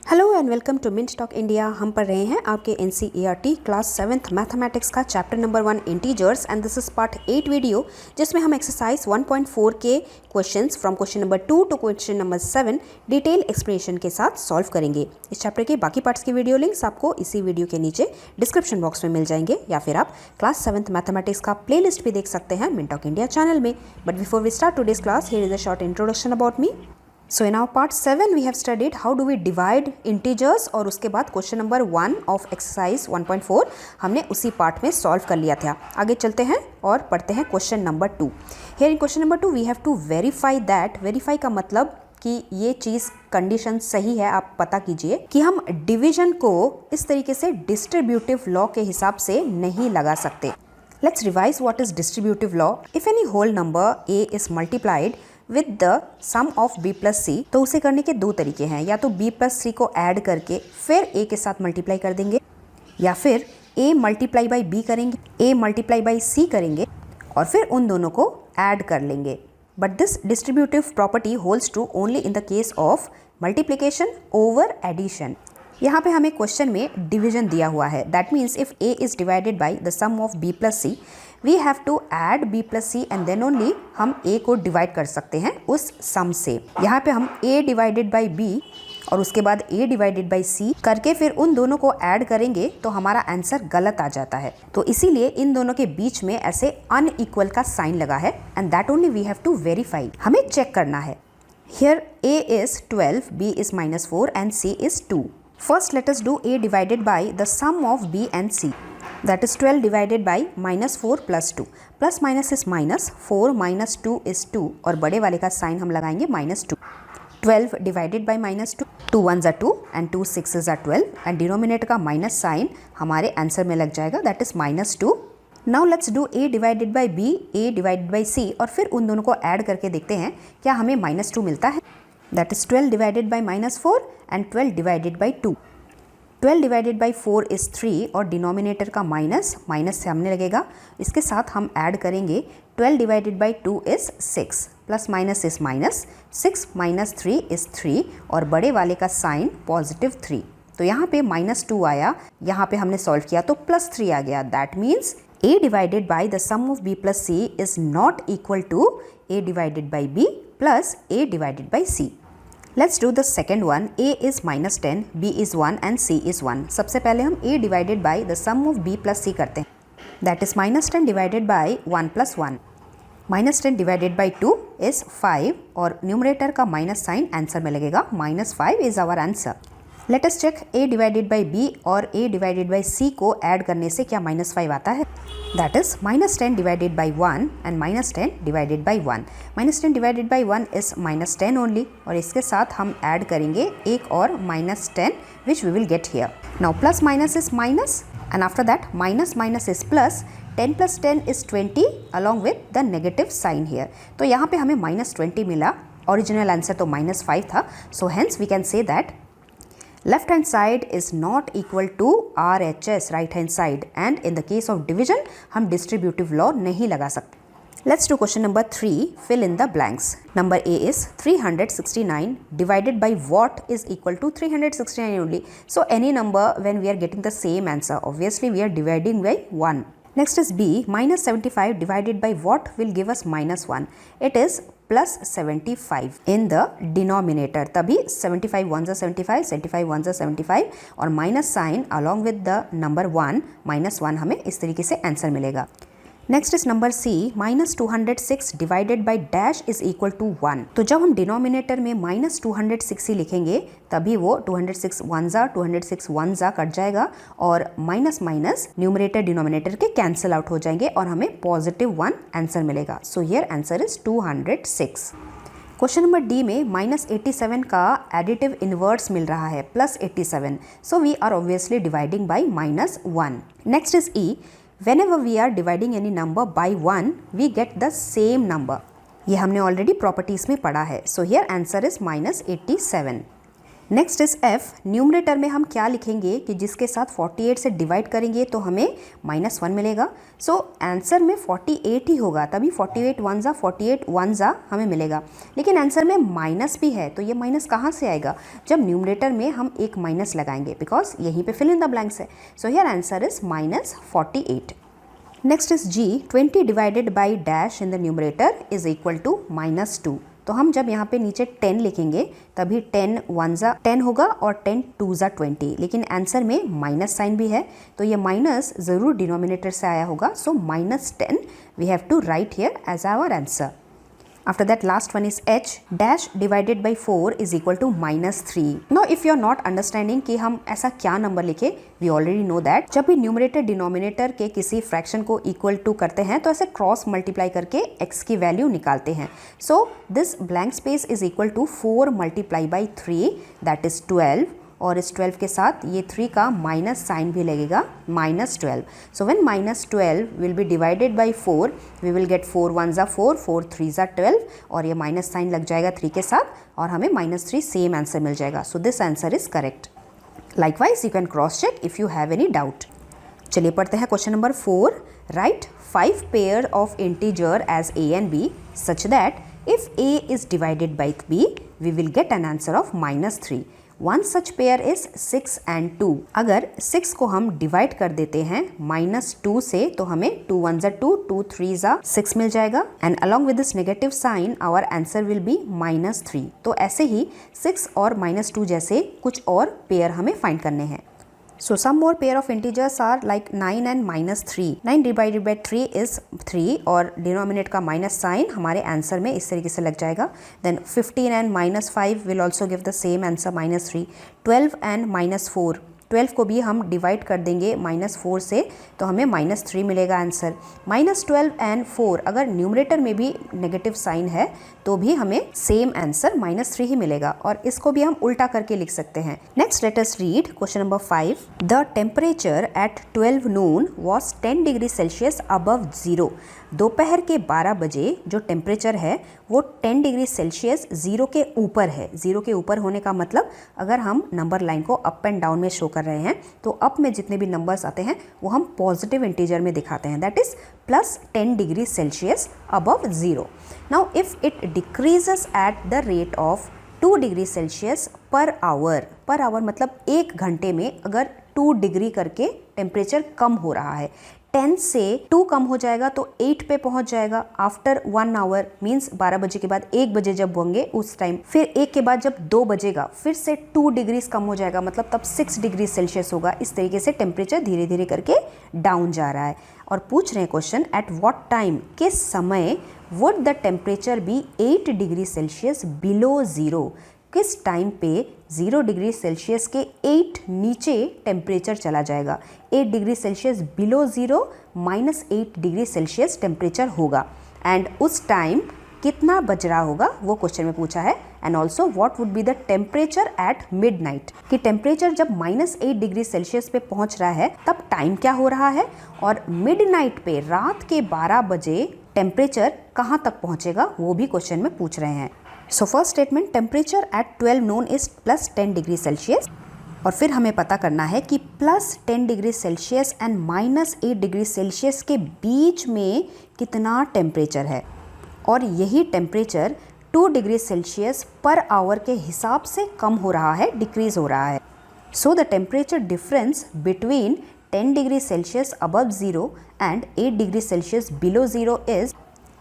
Hello and welcome to Mint Talk India. हम पढ़ रहे हैं आपके NCERT क्लास 7th मैथमेटिक्स का chapter number 1 integers and this is part 8 video, जिसमें हम एक्सरसाइज 1.4 के questions from question number 2 to question number 7 detail explanation के साथ सॉल्व करेंगे। इस चैप्टर के बाकी पार्ट्स की वीडियो लिंक्स आपको इसी वीडियो के नीचे डिस्क्रिप्शन बॉक्स में मिल जाएंगे, या फिर आप क्लास 7th मैथमेटिक्स का प्ले लिस्ट भी देख सकते हैं मिंट टॉक इंडिया चैनल में। But before we start today's class, here is a short introduction about me. So in our part 7 we have studied how do we divide integers, और उसके बाद question number 1 of exercise 1.4 हमने उसी part में solve कर लिया था। आगे चलते हैं और पढ़ते हैं question number 2। Here in question number 2 we have to verify that, verify का मतलब कि ये चीज़ कंडीशन सही है, आप पता कीजिए कि हम डिवीजन को इस तरीके से डिस्ट्रीब्यूटिव लॉ के हिसाब से नहीं लगा सकते। Let's revise what is distributive law. If any whole number a is multiplied with the sum of b plus C, तो उसे करने के दो तरीके हैं। या तो b प्लस सी को ऐड करके फिर a के साथ मल्टीप्लाई कर देंगे, या फिर a मल्टीप्लाई बाई b करेंगे, a मल्टीप्लाई बाई c करेंगे और फिर उन दोनों को ऐड कर लेंगे। But this distributive property holds true only in the case of multiplication over addition. यहाँ पे हमें क्वेश्चन में डिवीजन दिया हुआ है। That means if a is divided by the sum of b plus c, we have to add b plus c and then only हम a को divide कर सकते हैं उस सम से। यहाँ पे हम a डिवाइडेड बाई b और उसके बाद a डिवाइडेड बाई c करके फिर उन दोनों को ऐड करेंगे तो हमारा आंसर गलत आ जाता है। तो इसीलिए इन दोनों के बीच में ऐसे अनइक्वल का साइन लगा है and that only we have to verify. हमें चेक करना है। Here a is 12, b is -4 and c is 2। First, let us do a divided by the sum of b and c. That is 12 divided by -4 plus 2. Plus minus is minus, 4 minus 2 is 2 और बड़े वाले का sign हम लगाएंगे -2. 12 divided by -2, 2 1s are 2 and 2 6s are 12 and denominator का minus sign हमारे answer में लग जाएगा, that is -2. Now let's do a divided by b, a divided by c और फिर उन दोनों को ऐड करके देखते हैं क्या हमें -2 मिलता है। That is 12 divided by -4 and 12 divided by 2. 12 divided by 4 is 3 और डिनोमिनेटर का माइनस से हमने लगेगा। इसके साथ हम ऐड करेंगे 12 divided by 2 is 6, plus minus is minus, 6 minus 3 is 3 और बड़े वाले का साइन +3। तो यहाँ पे -2 आया, यहाँ पे हमने सॉल्व किया तो +3 आ गया। That means a divided by the sum of b plus c is not equal to a divided by b plus a divided by c. Let's do the second one. a is -10, b is 1 and c is 1. सबसे पहले हम a divided by the sum of b plus c करते हैं। That is -10 divided by 1 plus 1. -10 divided by 2 is 5 और numerator का minus sign answer में लगेगा, -5 is our answer. Let us check a divided by b और a divided by c को add करने से क्या -5 आता है। That is -10 divided by 1 and -10 divided by 1. -10 divided by 1 is -10 only और इसके साथ हम ऐड करेंगे एक और -10 which we will get here. Now plus minus is minus and after that minus is plus. 10 plus 10 is 20 along with the negative sign here. तो यहाँ पे हमें -20 मिला, ओरिजिनल आंसर तो -5 था। So hence we can say that left hand side is not equal to RHS, right hand side, and in the case of division हम distributive law नहीं लगा सकते। Let's do question number 3. Fill in the blanks. Number A is 369 divided by what is equal to 369 only. So any number when we are getting the same answer, obviously we are dividing by 1. Next is B, -75 divided by what will give us -1. It is +75 in the denominator. तभी 75 1s are 75, 75 1s are 75 और minus sign along with the number 1, -1 हमें इस तरीके से answer मिलेगा। Next is number C, -206 divided by dash is equal to 1। तो जब हम डिनोमिनेटर में -206 ही लिखेंगे तभी वो 206 1s 1s कट जाएगा और माइनस न्यूमरेटर डिनोमिनेटर के कैंसिल आउट हो जाएंगे और हमें +1 आंसर मिलेगा। So here answer is 206। Question number D में -87 का एडिटिव इनवर्ट्स मिल रहा है, +87। So we are obviously dividing by -1। Next is E, whenever we are dividing any number by 1 we get the same number. ये हमने already properties में पढ़ा है। So here answer is -87. Next is F. Numerator में हम क्या लिखेंगे कि जिसके साथ 48 से डिवाइड करेंगे तो हमें -1 मिलेगा। सो आंसर में 48 ही होगा, तभी 48 1 ज़ा हमें मिलेगा। लेकिन आंसर में माइनस भी है, तो ये माइनस कहाँ से आएगा? जब न्यूमरेटर में हम एक माइनस लगाएंगे, बिकॉज यहीं पे फिल इन द ब्लैंक्स है। So here answer is -48। Next is G. 20 divided by dash in the numerator is equal to -2। तो हम जब यहाँ पे नीचे 10 लिखेंगे तभी 10 1 ज़ा 10 होगा और 10 2 ज़ा 20, लेकिन आंसर में माइनस साइन भी है, तो ये माइनस ज़रूर डिनोमिनेटर से आया होगा। So -10 we have to write here as our answer. After that, last one is h dash divided by 4 is equal to -3. Now if you are not understanding कि हम ऐसा क्या नंबर लिखे, we already know that जब भी numerator denominator के किसी fraction को इक्वल टू करते हैं तो ऐसे क्रॉस मल्टीप्लाई करके x की वैल्यू निकालते हैं। So this blank space is equal to 4 multiply by 3 that is 12, और इस 12 के साथ ये 3 का माइनस साइन भी लगेगा, -12। So when -12 will be divided by 4 we will get 4 1 ज़ा 4, 4 3 ज़ा 12, और ये माइनस साइन लग जाएगा 3 के साथ और हमें -3 सेम आंसर मिल जाएगा। So this answer is correct. Likewise you can cross check if you have any doubt. चलिए पढ़ते हैं question number 4। Write 5 pair of integer as a and b such that if a is divided by b we will get an answer of -3. One such pair is 6 and 2। अगर 6 को हम divide कर देते हैं -2 से तो हमें 2 1 ज़ा 2, 2 3 ज़ा 6 मिल जाएगा, and along with this negative sign our answer will be -3। तो ऐसे ही 6 और -2 जैसे कुछ और पेयर हमें फाइंड करने हैं। So some more pair of integers are like 9 and -3. 9 divided by 3 is 3 और डिनोमिनेट का माइनस साइन हमारे आंसर में इस तरीके से लग जाएगा। Then 15 and -5 will also give the same answer -3. 12 and -4, 12 को भी हम डिवाइड कर देंगे -4 से तो हमें -3 मिलेगा आंसर। -12 and 4 अगर न्यूमरेटर में भी नेगेटिव साइन है तो भी हमें सेम आंसर -3 ही मिलेगा, और इसको भी हम उल्टा करके लिख सकते हैं। Next let us read question number 5। The temperature eight 12 noon was 10 degree Celsius above 0। दोपहर के 12 बजे जो टेम्परेचर है वो 10 डिग्री सेल्सियस 0 के ऊपर है। 0 के ऊपर होने का मतलब अगर हम नंबर लाइन को अप एंड डाउन में शो कर रहे हैं तो अप में जितने भी नंबर्स आते हैं वो हम पॉजिटिव इंटीजर में दिखाते हैं, that is +10 degree Celsius above 0। Now if it decreases eight the rate of 2 degree Celsius per hour मतलब एक घंटे में अगर 2 डिग्री करके टेम्परेचर कम हो रहा है, 10 से 2 कम हो जाएगा तो 8 पे पहुंच जाएगा। आफ्टर 1 आवर मीन्स 12 बजे के बाद 1 बजे जब होंगे उस टाइम, फिर 1 के बाद जब 2 बजेगा फिर से 2 डिग्रीज कम हो जाएगा, मतलब तब 6 डिग्री सेल्सियस होगा। इस तरीके से टेम्परेचर धीरे धीरे करके डाउन जा रहा है। और पूछ रहे हैं क्वेश्चन एट व्हाट टाइम, किस समय would the temperature be 8 degree Celsius below 0, किस टाइम पे 0 डिग्री सेल्सियस के 8 नीचे टेम्परेचर चला जाएगा। 8 degree Celsius below 0 -8 degree Celsius temperature होगा, एंड उस टाइम कितना बज रहा होगा वो क्वेश्चन में पूछा है। And also what would be the temperature at midnight, कि टेम्परेचर जब -8 डिग्री सेल्सियस पे पहुंच रहा है तब टाइम क्या हो रहा है, और मिडनाइट पे रात के 12 बजे टेम्परेचर कहाँ तक पहुंचेगा वो भी क्वेश्चन में पूछ रहे हैं। So first statement temperature at 12 noon is +10 degree Celsius, और फिर हमें पता करना है कि +10 degree Celsius and -8 degree Celsius के बीच में कितना टेम्परेचर है, और यही temperature 2 degree Celsius per hour के हिसाब से कम हो रहा है, डिक्रीज हो रहा है। So the temperature difference between 10 degree Celsius above 0 and 8 degree Celsius below 0 is,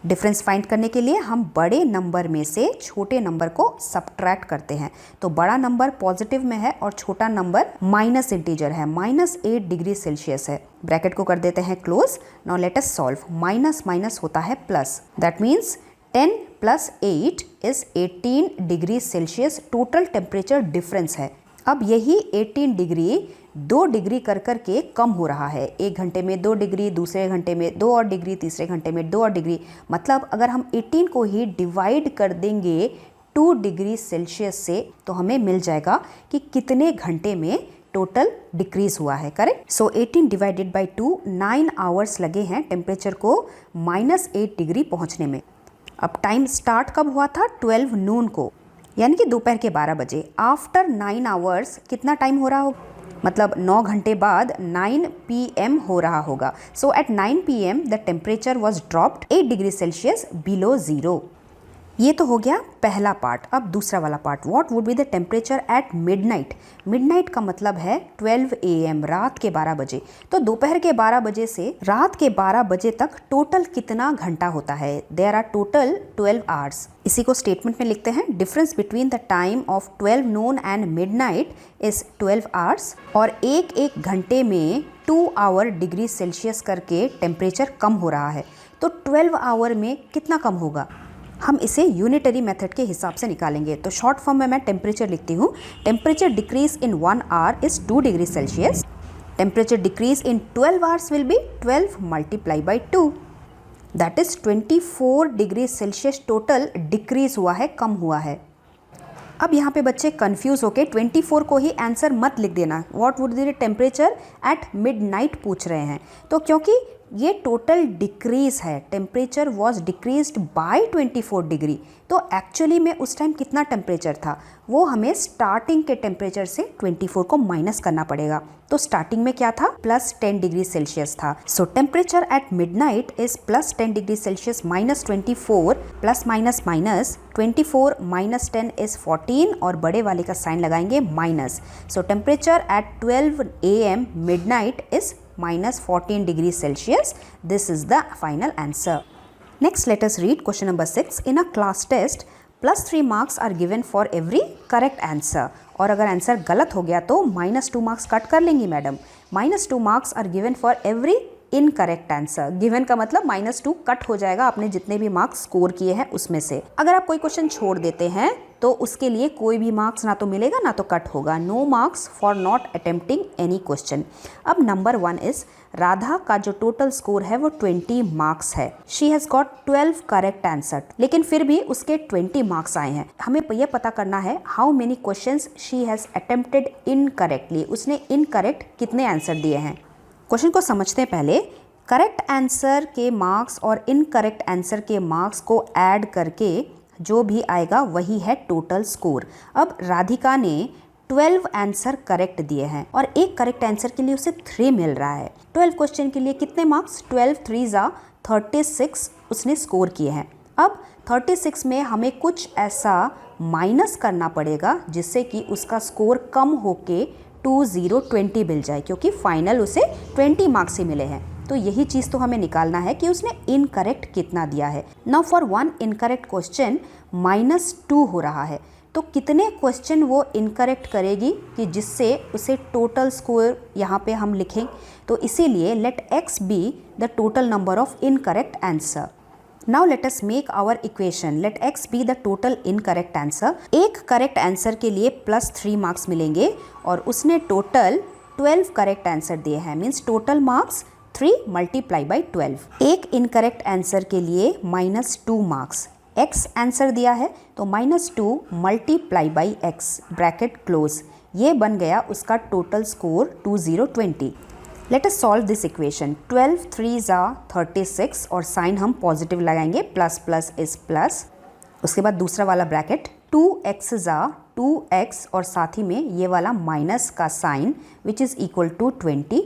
difference find करने के लिए हम बड़े नंबर में से छोटे नंबर को सब्ट्रैक्ट करते हैं। तो बड़ा नंबर पॉजिटिव में है और छोटा नंबर माइनस इंटीजर है, -8 डिग्री सेल्सियस है। ब्रैकेट को कर देते हैं close. Now let us solve. Minus minus होता है plus, that means 10 + 8 is 18 degree Celsius total temperature difference है। अब यही 18 डिग्री 2 डिग्री कर के कम हो रहा है। एक घंटे में 2 डिग्री, दूसरे घंटे में 2 और डिग्री, तीसरे घंटे में 2 और डिग्री। मतलब अगर हम 18 को ही डिवाइड कर देंगे 2 डिग्री सेल्सियस से तो हमें मिल जाएगा कि कितने घंटे में टोटल डिक्रीज हुआ है। Correct. So 18 divided by 2, 9 hours लगे हैं टेम्परेचर को -8 डिग्री पहुंचने में। अब टाइम स्टार्ट कब हुआ था? 12 noon को, यानी कि दोपहर के 12 बजे। आफ्टर 9 आवर्स कितना टाइम हो रहा होगा, मतलब 9 घंटे बाद 9 PM हो रहा होगा। So at 9 PM the temperature was dropped 8 degree Celsius below zero. ये तो हो गया पहला पार्ट। अब दूसरा वाला part, what would be the temperature at midnight. Midnight का मतलब है 12 AM, रात के 12 बजे। तो दोपहर के 12 बजे से रात के 12 बजे तक टोटल कितना घंटा होता है। There are total 12 hours. इसी को स्टेटमेंट में लिखते हैं, difference between the time of 12 noon and midnight is 12 hours. और एक एक घंटे में 2 आवर डिग्री सेल्सियस करके टेम्परेचर कम हो रहा है। तो 12 आवर में कितना कम होगा, हम इसे यूनिटरी मेथड के हिसाब से निकालेंगे। तो शॉर्ट फॉर्म में मैं टेम्परेचर लिखती हूँ। Temperature decrease in 1 our is 2 degree Celsius. Temperature decrease in 12 hours will be 12 multiply by 2, that is 24 degree Celsius total decrease हुआ है, कम हुआ है। अब यहाँ पे बच्चे कंफ्यूज होके 24 को ही आंसर मत लिख देना। What would be the temperature at midnight पूछ रहे हैं, तो क्योंकि ये टोटल डिक्रीज है, temperature was decreased bye 24 degree. तो एक्चुअली में उस टाइम कितना टेम्परेचर था, वो हमें स्टार्टिंग के टेम्परेचर से 24 को माइनस करना पड़ेगा। तो स्टार्टिंग में क्या था, +10 डिग्री सेल्सियस था। सो temperature at midnight is +10 degree Celsius -24, plus minus minus 24 - 10 is 14, और बड़े वाले का साइन लगाएंगे minus. So temperature at 12 AM midnight is -14 degree Celsius. This is the final answer. Next, let us read question number 6. In a class test, +3 marks are given for every correct answer. और अगर answer गलत हो गया तो -2 marks cut कर लेंगी madam. -2 marks are given for every incorrect answer. Given का मतलब -2 कट हो जाएगा आपने जितने भी मार्क्स स्कोर किए हैं उसमें से। अगर आप कोई क्वेश्चन छोड़ देते हैं तो उसके लिए कोई भी मार्क्स ना तो मिलेगा ना तो कट होगा। No marks for not attempting any question. अब नंबर 1 इज राधा का जो टोटल स्कोर है वो 20 मार्क्स है। She has got 12 correct answer, लेकिन फिर भी उसके 20 मार्क्स आए हैं। हमें यह पता करना है how many questions she has attempted incorrectly. उसने इनकरेक्ट कितने आंसर दिए हैं। क्वेश्चन को समझते हैं पहले। करेक्ट आंसर के मार्क्स और इनकरेक्ट आंसर के मार्क्स को ऐड करके जो भी आएगा वही है टोटल स्कोर। अब राधिका ने 12 आंसर करेक्ट दिए हैं और एक करेक्ट आंसर के लिए उसे 3 मिल रहा है। 12 क्वेश्चन के लिए कितने मार्क्स, 12 3 ज़ा 36 उसने स्कोर किए हैं। अब 36 में हमें कुछ ऐसा माइनस करना पड़ेगा जिससे कि उसका स्कोर कम होके 20 मिल जाए, क्योंकि फाइनल उसे 20 मार्क्स ही मिले हैं। तो यही चीज़ तो हमें निकालना है कि उसने इनकरेक्ट कितना दिया है। नाउ फॉर 1 इनकरेक्ट क्वेश्चन -2 हो रहा है, तो कितने क्वेश्चन वो इनकरेक्ट करेगी कि जिससे उसे टोटल स्कोर यहाँ पे हम लिखें। तो इसीलिए let x be the total number of incorrect answer. Now let us make our equation. Let x be the total incorrect answer. एक करेक्ट आंसर के लिए +3 मार्क्स मिलेंगे और उसने टोटल 12 करेक्ट आंसर दिए हैं, means total marks 3 multiply by 12। एक incorrect answer के लिए -2 मार्क्स। x आंसर दिया है तो -2 multiply by x bracket close. ये बन गया उसका total score 2020। Let us solve this equation. 12 3 ज़ा 36 और साइन हम पॉजिटिव लगाएंगे, प्लस प्लस इज प्लस। उसके बाद दूसरा वाला ब्रैकेट 2x ज़ा 2x और साथ ही में ये वाला माइनस का sign which is equal to 20।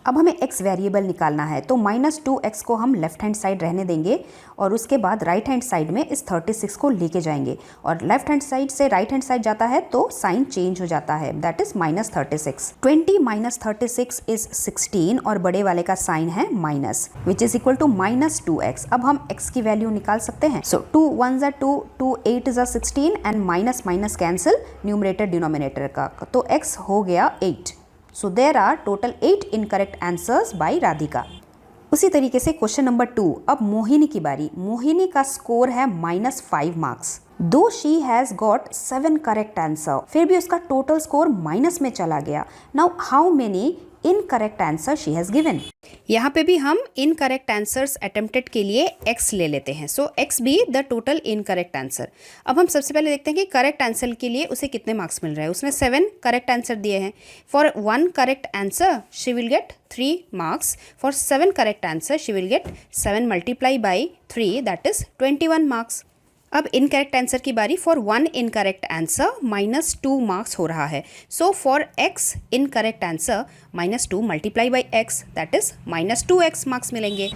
अब हमें x वेरिएबल निकालना है तो -2x को हम लेफ्ट हैंड साइड रहने देंगे और उसके बाद राइट हैंड साइड में इस 36 को लेके जाएंगे और लेफ्ट हैंड साइड से राइट हैंड साइड जाता है तो साइन चेंज हो जाता है, दैट इज -36। 20 - 36 इज 16 और बड़े वाले का साइन है minus which is equal to -2x। अब हम x की वैल्यू निकाल सकते हैं। सो 2 1 ज़ा 2 2 8 ज़ा 16 and minus minus cancel numerator denominator का, तो x हो गया 8। So there are total 8 incorrect answers by Radhika. उसी तरीके से क्वेश्चन नंबर 2। अब मोहिनी की बारी। मोहिनी का स्कोर है -5 मार्क्स। दो she has got 7 correct answer, फिर भी उसका टोटल स्कोर माइनस में चला गया। Now how many incorrect answer she has given. यहाँ पे भी हम इनकरेक्ट आंसर्स अटेम्प्टेड के लिए x ले लेते हैं। सो x be the total incorrect answer. अब हम सबसे पहले देखते हैं कि करेक्ट आंसर के लिए उसे कितने मार्क्स मिल रहा है। उसने 7 करेक्ट आंसर दिए हैं। For 1 correct answer she will get 3 marks. For 7 correct answer she will get 7 multiply by 3 that is 21 marks. अब इनकरेक्ट आंसर की बारी। फॉर 1 इनकरेक्ट आंसर -2 मार्क्स हो रहा है। So for x incorrect answer -2 multiply by x, that is -2x marks मिलेंगे।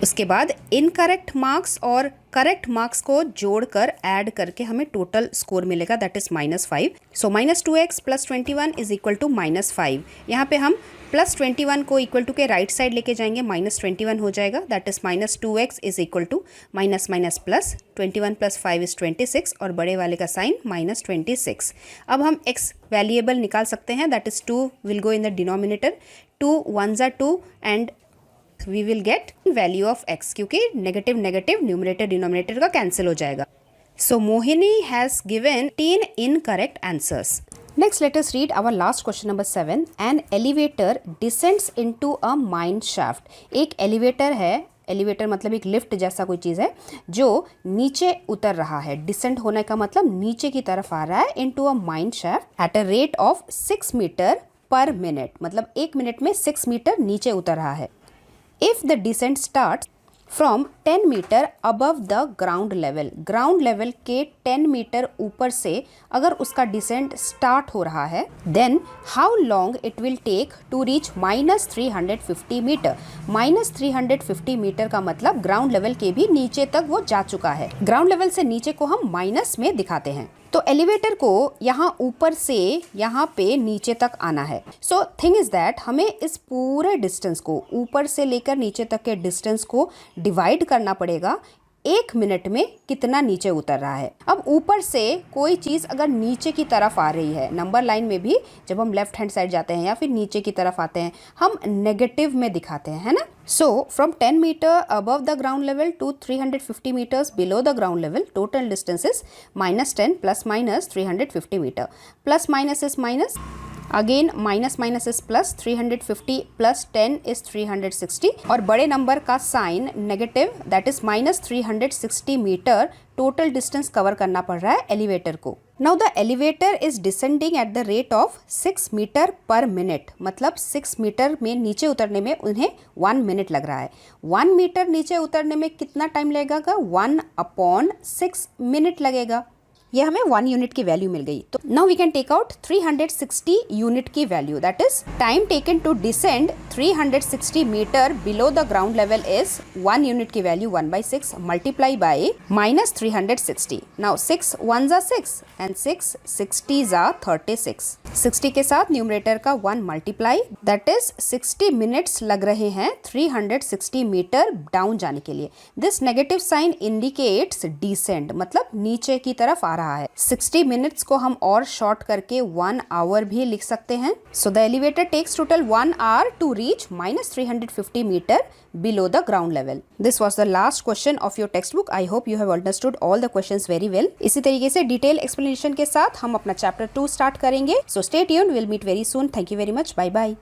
उसके बाद incorrect marks और करेक्ट मार्क्स को जोड़कर ऐड करके हमें टोटल स्कोर मिलेगा, that is -5। So -2x + 21 is equal to -5। यहाँ पे हम +21 को इक्वल टू के राइट साइड लेके जाएंगे, -21 हो जाएगा, that is -2x is equal to -+, 21 + 5 is 26 और बड़े वाले का साइन -26। अब हम x वैल्यूएबल निकाल सकते हैं, that is 2 will go in the denominator, 2 1s are 2 and we will get value of x, क्योंकि नेगेटिव नेगेटिव न्यूमरेटर डिनोमिनेटर का कैंसिल हो जाएगा। So Mohini has given 10 incorrect answers. Next, let us read our last question number 7. An elevator descends into a mine shaft. एक elevator है, elevator मतलब एक lift जैसा कोई चीज़ है जो नीचे उतर रहा है। डिसेंड होने का मतलब नीचे की तरफ आ रहा है, into a mine shaft at a rate of 6 metre per minute, मतलब 1 मिनट में 6 मीटर नीचे उतर रहा है। If the descent starts from 10 metre above the ground level, ground level के 10 मीटर ऊपर से अगर उसका डिसेंट स्टार्ट हो रहा है, then how long it will take to reach -350 metre. -350 metre का मतलब ग्राउंड लेवल के भी नीचे तक वो जा चुका है। ग्राउंड लेवल से नीचे को हम माइनस में दिखाते हैं। तो एलिवेटर को यहाँ ऊपर से यहाँ पे नीचे तक आना है। सो थिंग इज दैट हमें इस पूरे डिस्टेंस को, ऊपर से लेकर नीचे तक के डिस्टेंस को डिवाइड करना पड़ेगा 1 मिनट में कितना नीचे उतर रहा है। अब ऊपर से कोई चीज़ अगर नीचे की तरफ आ रही है, नंबर लाइन में भी जब हम लेफ्ट हैंड साइड जाते हैं या फिर नीचे की तरफ आते हैं, हम नेगेटिव में दिखाते हैं, है ना। So from 10 metre above the ground level to 350 metres below the ground level, total distance is -10 + -350 metre. Plus minus is minus, again minus minus is plus, 350 + 10 is 360 और बड़े नंबर का sign negative, that is -360 metre total distance cover करना पड़ रहा है elevator को। Now the elevator is descending at the rate of 6 metre per minute, मतलब 6 metre में नीचे उतरने में उन्हें 1 मिनट लग रहा है। 1 मीटर नीचे उतरने में कितना टाइम लगेगा? 1/6 मिनट लगेगा। ये हमें 1 यूनिट की वैल्यू मिल गई। तो now we can take out 360 unit की value, that is time taken to descend 360 metre below the ground level is 1 unit की value 1/6 multiply by -360। Now 6 1s are 6 and 6 60s are 36। 60 के साथ numerator का 1 multiply, that is 60 minutes लग रहे हैं 360 meter down जाने के लिए। This negative sign indicates descend, मतलब नीचे की तरफ आ रहा है। 60 मिनट्स को हम और शॉर्ट करके 1 आवर भी लिख सकते हैं। So the elevator takes total 1 hour to reach -350 metre below the ground level. This was the last question of your textbook. I hope you have understood all the questions very well. इसी तरीके से detail explanation के साथ हम अपना chapter 2 start करेंगे. So stay tuned. We'll meet very soon. Thank you very much. Bye bye.